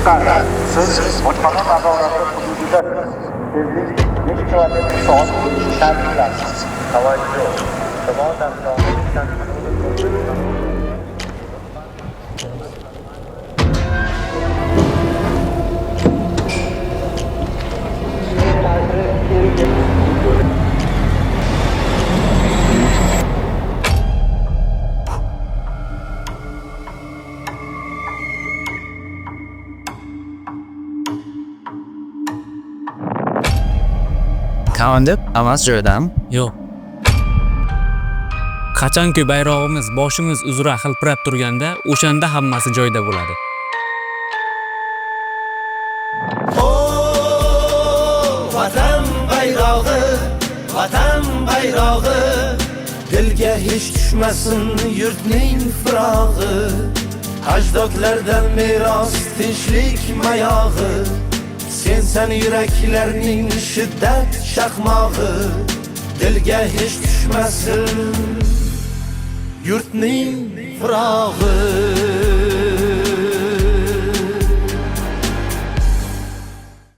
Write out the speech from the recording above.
Diqqat! Siz bojxona nazorati hududidasiz. Tezlik 5 km/soat bo'lishi ta'minlanadi. Tavajjuh! Jamoat avtomobil Komandir, Amas joyidami? Yo'q. Qachonki bayrog'imiz boshimiz uzra hilpirab turganda, o'shanda hammasi joyida bo'ladi. Vatan bayrog'i, vatan bayrog'i, dilga hech tushmasin yurtning firog'i. Ajdodlardan meros tinchlik mayog'i, sensan yuraklarning shiddat chaqmog'i. Dilga hech tushmasin yurtning firog'i.